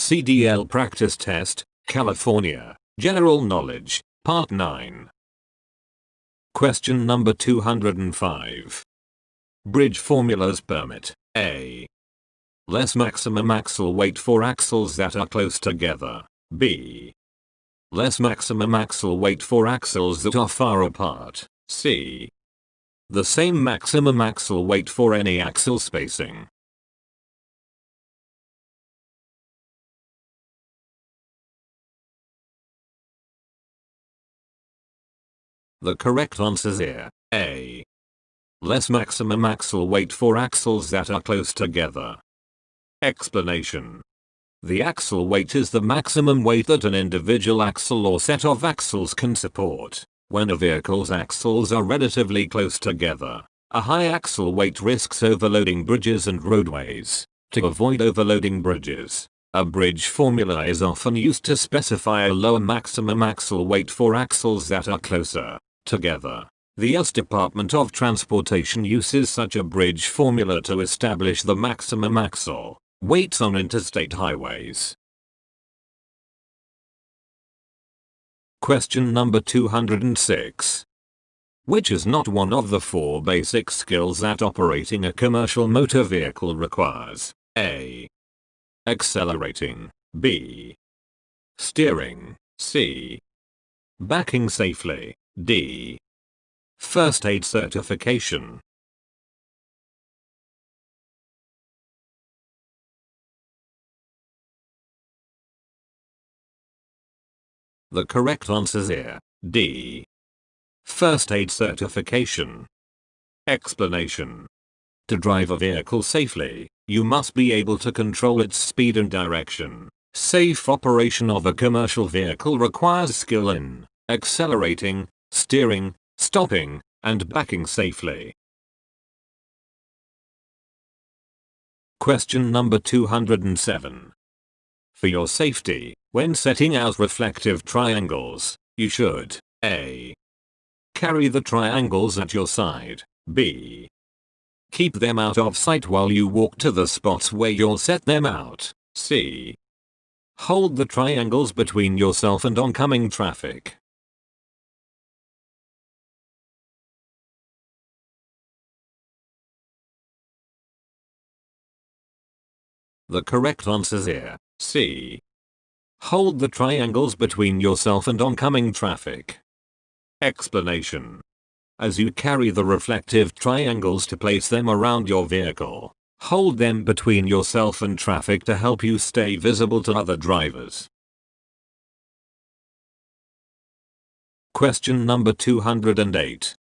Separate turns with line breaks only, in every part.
CDL Practice Test, California, General Knowledge, Part 9. Question number 205. Bridge formulas permit A. Less maximum axle weight for axles that are close together. B. Less maximum axle weight for axles that are far apart. C. The same maximum axle weight for any axle spacing. The correct answers here. A. Less maximum axle weight for axles that are close together. Explanation. The axle weight is the maximum weight that an individual axle or set of axles can support. When a vehicle's axles are relatively close together, a high axle weight risks overloading bridges and roadways. To avoid overloading bridges, a bridge formula is often used to specify a lower maximum axle weight for axles that are closer together. The U.S. Department of Transportation uses such a bridge formula to establish the maximum axle weights on interstate highways. Question number 206. Which is not one of the four basic skills that operating a commercial motor vehicle requires? A. Accelerating. B. Steering. C. Backing safely. D. First aid certification. The correct answers here. D. First aid certification. Explanation. To drive a vehicle safely, you must be able to control its speed and direction. Safe operation of a commercial vehicle requires skill in accelerating, steering, stopping, and backing safely. Question number 207. For your safety, when setting out reflective triangles, you should A. Carry the triangles at your side. B. Keep them out of sight while you walk to the spots where you'll set them out. C. Hold the triangles between yourself and oncoming traffic. The correct answers here. C. Hold the triangles between yourself and oncoming traffic. Explanation. As you carry the reflective triangles to place them around your vehicle, hold them between yourself and traffic to help you stay visible to other drivers. Question number 208.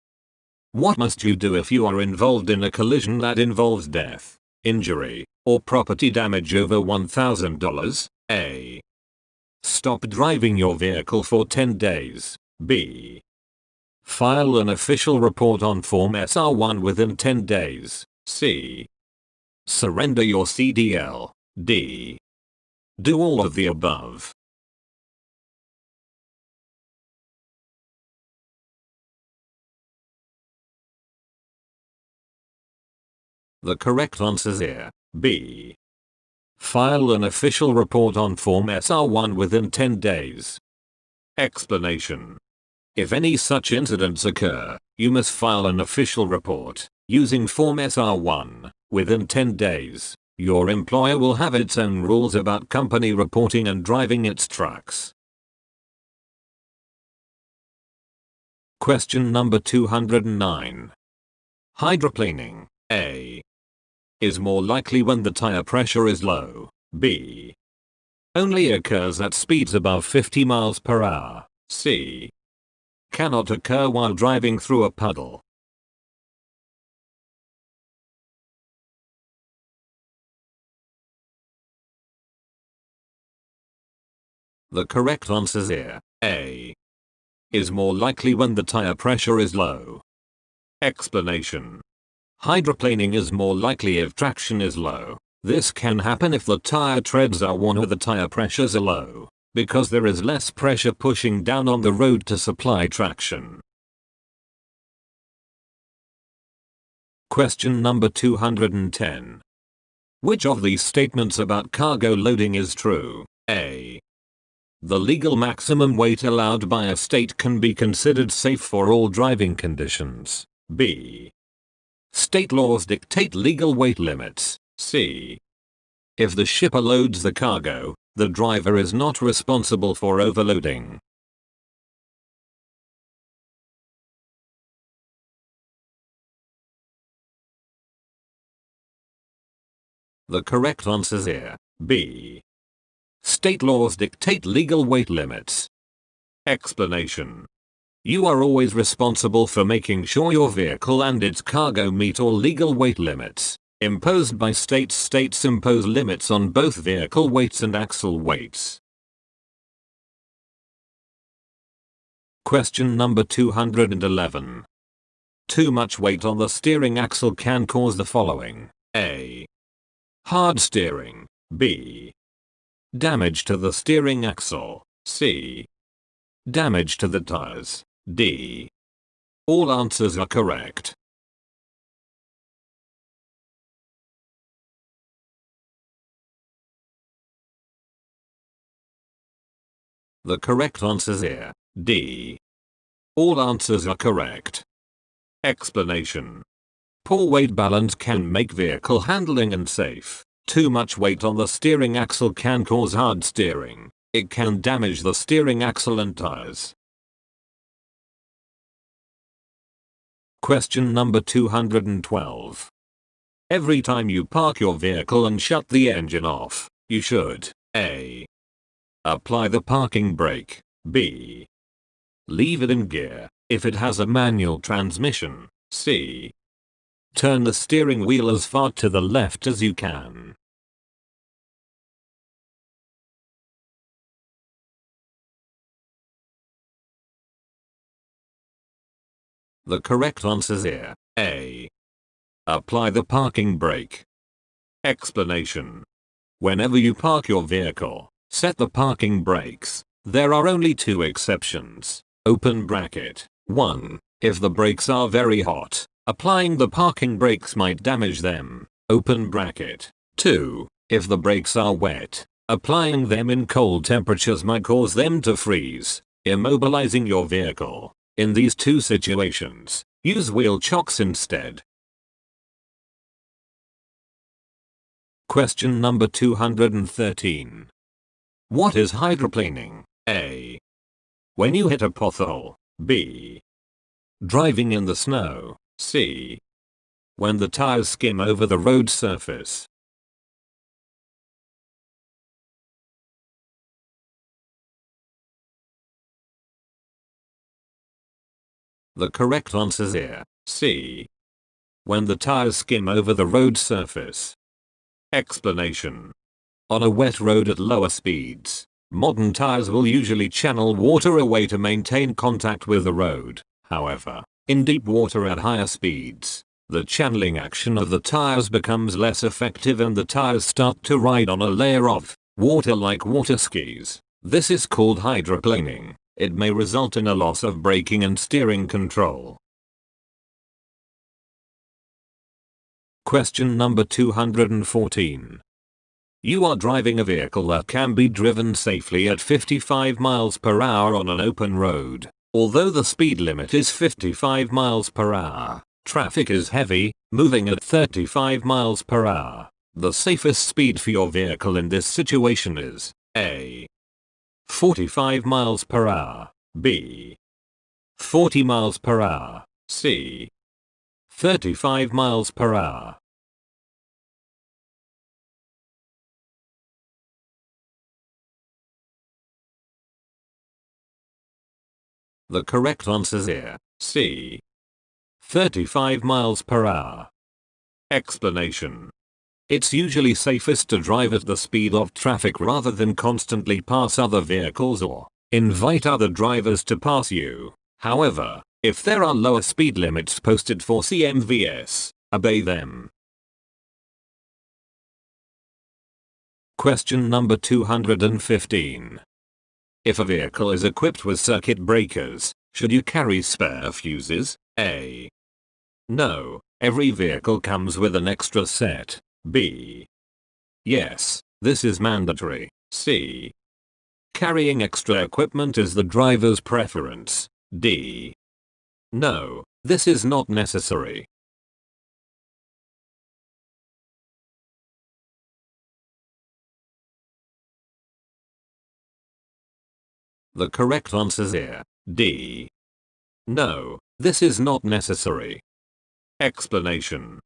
What must you do if you are involved in a collision that involves death, injury, or property damage over $1,000? A. Stop driving your vehicle for 10 days. B. File an official report on Form SR1 within 10 days. C. Surrender your CDL. D. Do all of the above. The correct answers here. B. File an official report on Form SR1 within 10 days. Explanation. If any such incidents occur, you must file an official report using Form SR1 within 10 days. Your employer will have its own rules about company reporting and driving its trucks. Question number 209. Hydroplaning. A. Is more likely when the tire pressure is low. B. Only occurs at speeds above 50 miles per hour. C. Cannot occur while driving through a puddle. The correct answers here. A. Is more likely when the tire pressure is low. Explanation. Hydroplaning is more likely if traction is low. This can happen if the tire treads are worn or the tire pressures are low, because there is less pressure pushing down on the road to supply traction. Question number 210. Which of these statements about cargo loading is true? A. The legal maximum weight allowed by a state can be considered safe for all driving conditions. B. State laws dictate legal weight limits. C. If the shipper loads the cargo, the driver is not responsible for overloading. The correct answer is here. B. State laws dictate legal weight limits. Explanation. You are always responsible for making sure your vehicle and its cargo meet all legal weight limits imposed by states. States impose limits on both vehicle weights and axle weights. Question number 211. Too much weight on the steering axle can cause the following. A. Hard steering. B. Damage to the steering axle. C. Damage to the tires. D. All answers are correct. The correct answer is here. D. All answers are correct. Explanation. Poor weight balance can make vehicle handling unsafe. Too much weight on the steering axle can cause hard steering. It can damage the steering axle and tires. Question number 212. Every time you park your vehicle and shut the engine off, you should A. Apply the parking brake. B. Leave it in gear, if it has a manual transmission. C. Turn the steering wheel as far to the left as you can. The correct answer is here. A. Apply the parking brake. Explanation. Whenever you park your vehicle, set the parking brakes. There are only two exceptions. Open bracket. 1. If the brakes are very hot, applying the parking brakes might damage them. Open bracket. 2. If the brakes are wet, applying them in cold temperatures might cause them to freeze, immobilizing your vehicle. In these two situations, use wheel chocks instead. Question number 213. What is hydroplaning? A. When you hit a pothole. B. Driving in the snow. C. When the tires skim over the road surface. The correct answer is here. C. When the tires skim over the road surface. Explanation. On a wet road at lower speeds, modern tires will usually channel water away to maintain contact with the road. However, in deep water at higher speeds, the channeling action of the tires becomes less effective and the tires start to ride on a layer of water like water skis. This is called hydroplaning. It may result in a loss of braking and steering control. Question number 214. You are driving a vehicle that can be driven safely at 55 miles per hour on an open road. Although the speed limit is 55 miles per hour, traffic is heavy, moving at 35 miles per hour. The safest speed for your vehicle in this situation is A. 45 miles per hour. B. 40 miles per hour. C. 35 miles per hour. The correct answer is here. C. 35 miles per hour. Explanation. It's usually safest to drive at the speed of traffic rather than constantly pass other vehicles or invite other drivers to pass you. However, if there are lower speed limits posted for CMVs, obey them. Question number 215. If a vehicle is equipped with circuit breakers, should you carry spare fuses? A. No, every vehicle comes with an extra set. B. Yes, this is mandatory. C. Carrying extra equipment is the driver's preference. D. No, this is not necessary. The correct answer is here. D. No, this is not necessary. Explanation.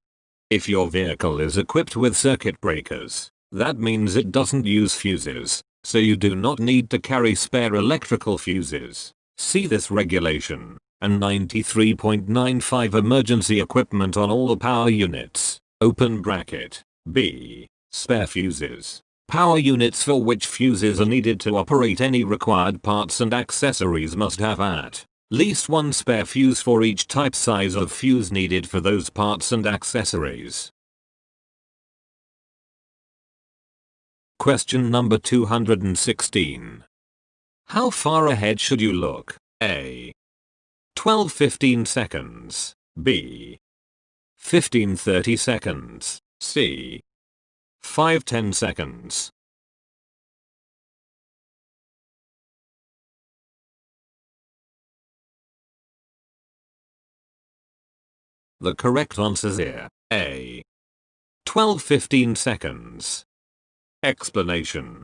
If your vehicle is equipped with circuit breakers, that means it doesn't use fuses, so you do not need to carry spare electrical fuses. See this regulation, and 93.95 emergency equipment on all power units, open bracket, B, spare fuses. Power units for which fuses are needed to operate any required parts and accessories must have at least one spare fuse for each type size of fuse needed for those parts and accessories. Question number 216. How far ahead should you look? A. 12-15 seconds. B. 15-30 seconds. C. 5-10 seconds. The correct answer is here. A. 12-15 seconds. Explanation.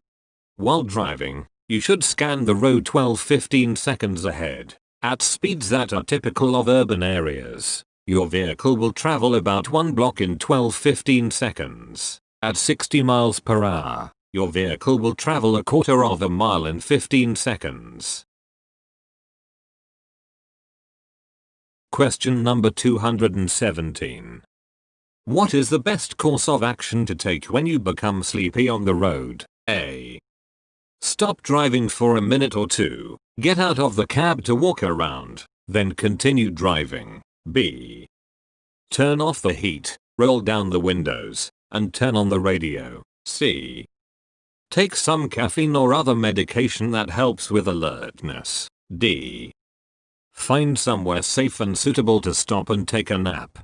While driving, you should scan the road 12-15 seconds ahead. At speeds that are typical of urban areas, your vehicle will travel about one block in 12-15 seconds. At 60 miles per hour, your vehicle will travel a quarter of a mile in 15 seconds. Question number 217. What is the best course of action to take when you become sleepy on the road? A. Stop driving for a minute or two, get out of the cab to walk around, then continue driving. B. Turn off the heat, roll down the windows, and turn on the radio. C. Take some caffeine or other medication that helps with alertness. D. Find somewhere safe and suitable to stop and take a nap.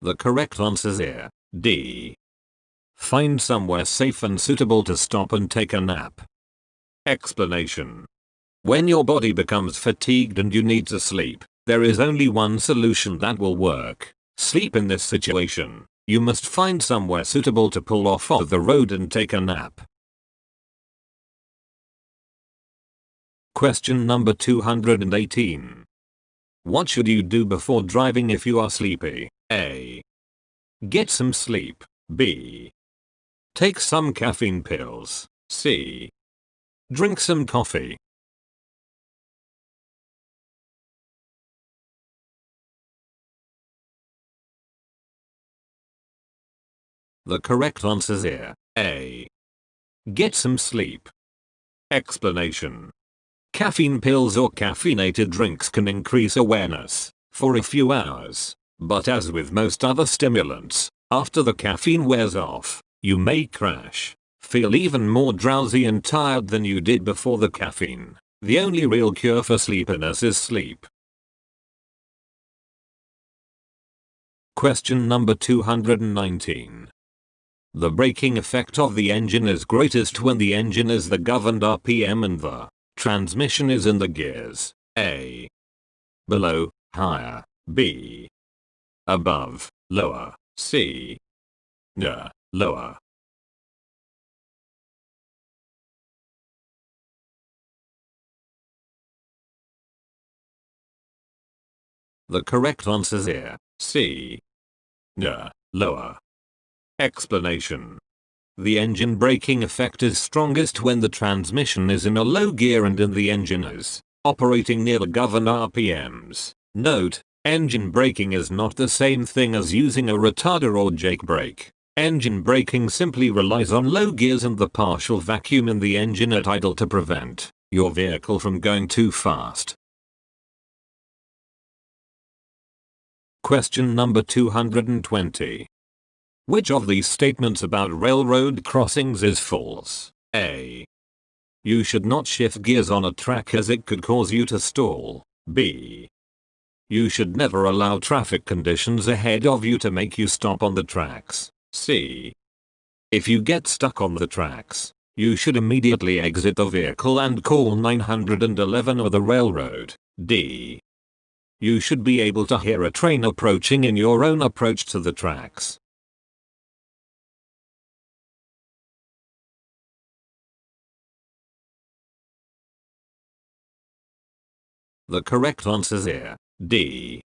The correct answer is here. D. Find somewhere safe and suitable to stop and take a nap. Explanation. When your body becomes fatigued and you need to sleep, there is only one solution that will work. Sleep. In this situation, you must find somewhere suitable to pull off of the road and take a nap. Question number 218. What should you do before driving if you are sleepy? A. Get some sleep. B. Take some caffeine pills. C. Drink some coffee. The correct answer is here. A. Get some sleep. Explanation. Caffeine pills or caffeinated drinks can increase awareness for a few hours, but as with most other stimulants, after the caffeine wears off, you may crash, feel even more drowsy and tired than you did before the caffeine. The only real cure for sleepiness is sleep. Question number 219. The braking effect of the engine is greatest when the engine is the governed RPM and the transmission is in the gears. A. Below, higher. B. Above, lower. C. Lower. The correct answer is here. C. Lower. Explanation. The engine braking effect is strongest when the transmission is in a low gear and the engine is operating near the governed RPMs. Note, engine braking is not the same thing as using a retarder or jake brake. Engine braking simply relies on low gears and the partial vacuum in the engine at idle to prevent your vehicle from going too fast. Question number 220. Which of these statements about railroad crossings is false? A. You should not shift gears on a track as it could cause you to stall. B. You should never allow traffic conditions ahead of you to make you stop on the tracks. C. If you get stuck on the tracks, you should immediately exit the vehicle and call 911 or the railroad. D. You should be able to hear a train approaching in your own approach to the tracks. The correct answer here, D.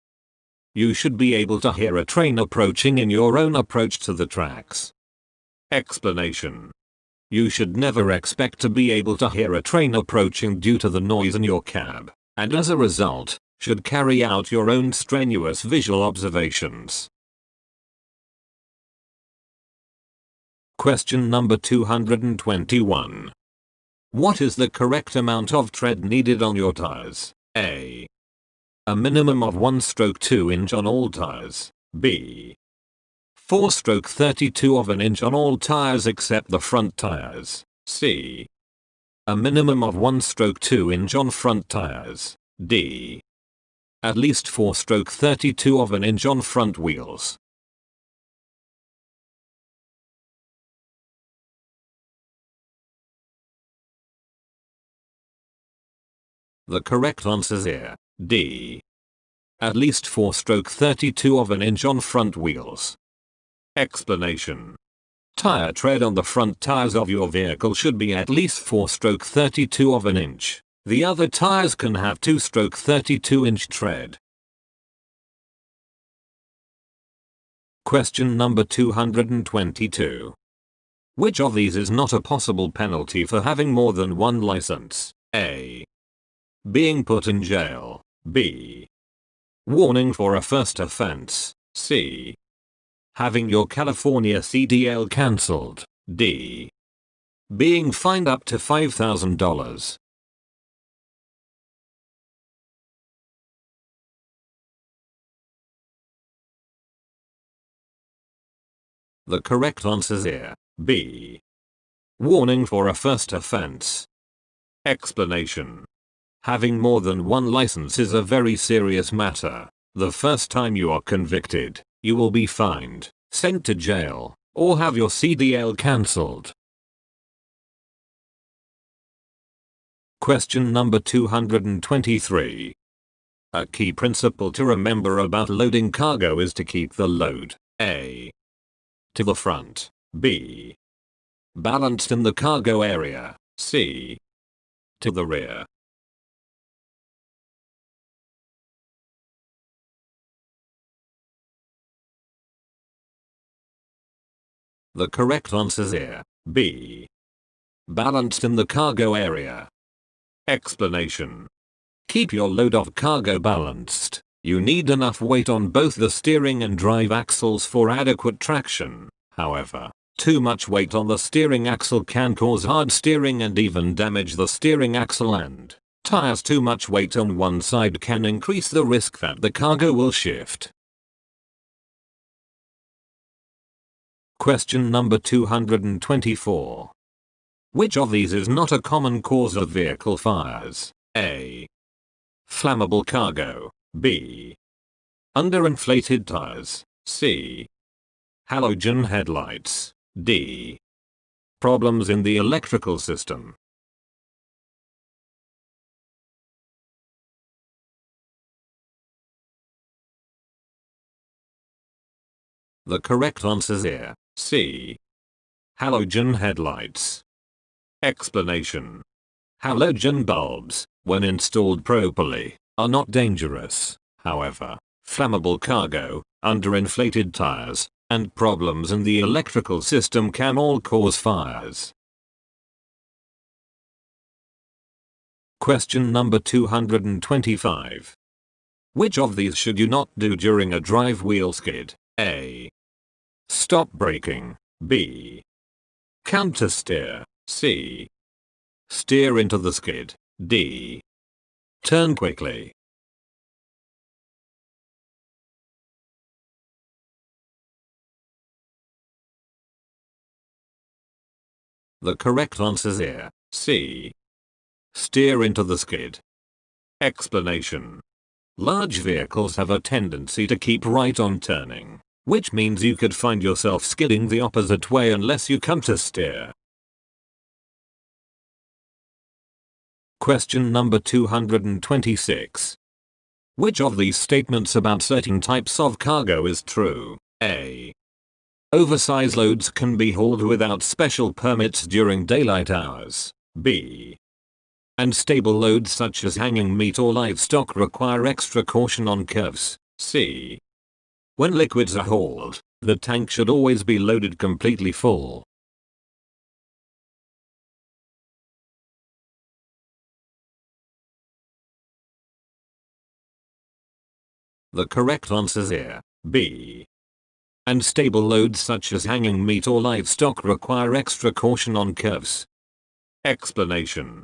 You should be able to hear a train approaching in your own approach to the tracks. Explanation. You should never expect to be able to hear a train approaching due to the noise in your cab, and as a result, should carry out your own strenuous visual observations. Question number 221. What is the correct amount of tread needed on your tires? A. A minimum of 1/2 inch on all tires. B. 4/32 of an inch on all tires except the front tires. C. A minimum of 1/2 inch on front tires. D. At least 4/32 of an inch on front wheels. The correct answer is here, D. At least 4/32 of an inch on front wheels. Explanation. Tire tread on the front tires of your vehicle should be at least 4/32 of an inch. The other tires can have 2/32 inch tread. Question number 222. Which of these is not a possible penalty for having more than one license? A. Being put in jail. B. Warning for a first offense. C. Having your California CDL cancelled. D. Being fined up to $5,000. The correct answer is here, B. Warning for a first offense. Explanation. Having more than one license is a very serious matter. The first time you are convicted, you will be fined, sent to jail, or have your CDL cancelled. Question number 223. A key principle to remember about loading cargo is to keep the load A. to the front, B. balanced in the cargo area, C. to the rear. The correct answer is here, B. Balanced in the cargo area. Explanation. Keep your load of cargo balanced. You need enough weight on both the steering and drive axles for adequate traction. However, too much weight on the steering axle can cause hard steering and even damage the steering axle and tires. Too much weight on one side can increase the risk that the cargo will shift. Question number 224. Which of these is not a common cause of vehicle fires? A. Flammable cargo. B. Underinflated tires. C. Halogen headlights. D. Problems in the electrical system. The correct answer is here, C. Halogen headlights. Explanation. Halogen bulbs, when installed properly, are not dangerous. However, flammable cargo, underinflated tires, and problems in the electrical system can all cause fires. Question number 225. Which of these should you not do during a drive wheel skid? A. Stop braking. B. Counter steer. C. Steer into the skid. D. Turn quickly. The correct answer is here, C. Steer into the skid. Explanation. Large vehicles have a tendency to keep right on turning, which means you could find yourself skidding the opposite way unless you come to steer. Question number 226. Which of these statements about certain types of cargo is true? A. Oversized loads can be hauled without special permits during daylight hours. B. Unstable loads such as hanging meat or livestock require extra caution on curves. C. When liquids are hauled, the tank should always be loaded completely full. The correct answer here, B. Unstable loads such as hanging meat or livestock require extra caution on curves. Explanation.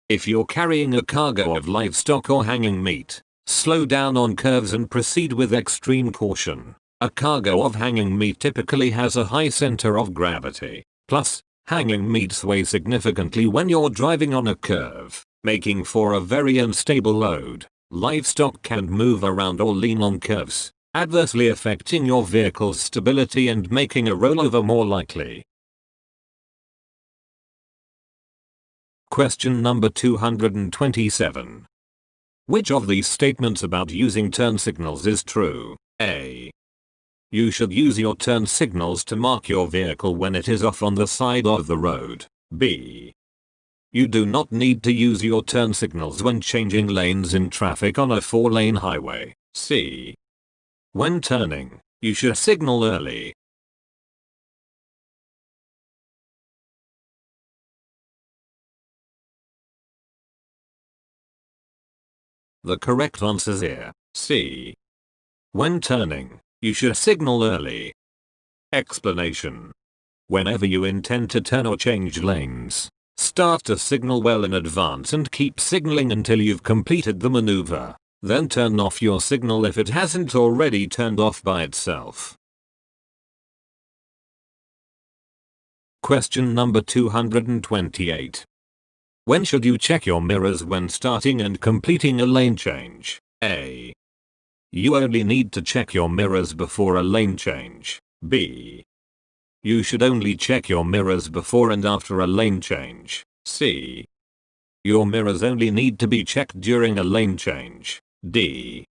If you're carrying a cargo of livestock or hanging meat, slow down on curves and proceed with extreme caution. A cargo of hanging meat typically has a high center of gravity. Plus, hanging meat sways significantly when you're driving on a curve, making for a very unstable load. Livestock can move around or lean on curves, adversely affecting your vehicle's stability and making a rollover more likely. Question number 227. Which of these statements about using turn signals is true? A. You should use your turn signals to mark your vehicle when it is off on the side of the road. B. You do not need to use your turn signals when changing lanes in traffic on a 4-lane highway. C. When turning, you should signal early. The correct answer here, C. When turning, you should signal early. Explanation. Whenever you intend to turn or change lanes, start to signal well in advance and keep signaling until you've completed the maneuver. Then turn off your signal if it hasn't already turned off by itself. Question number 228. When should you check your mirrors when starting and completing a lane change? A. You only need to check your mirrors before a lane change. B. You should only check your mirrors before and after a lane change. C. Your mirrors only need to be checked during a lane change. D.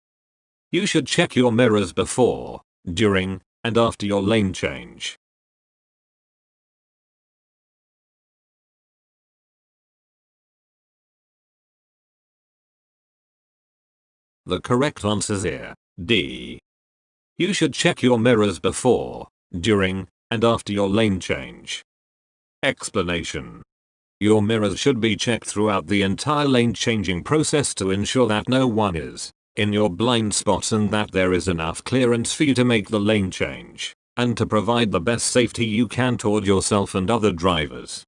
You should check your mirrors before, during, and after your lane change. The correct answer here, D. You should check your mirrors before, during, and after your lane change. Explanation. Your mirrors should be checked throughout the entire lane changing process to ensure that no one is in your blind spots and that there is enough clearance for you to make the lane change, and to provide the best safety you can toward yourself and other drivers.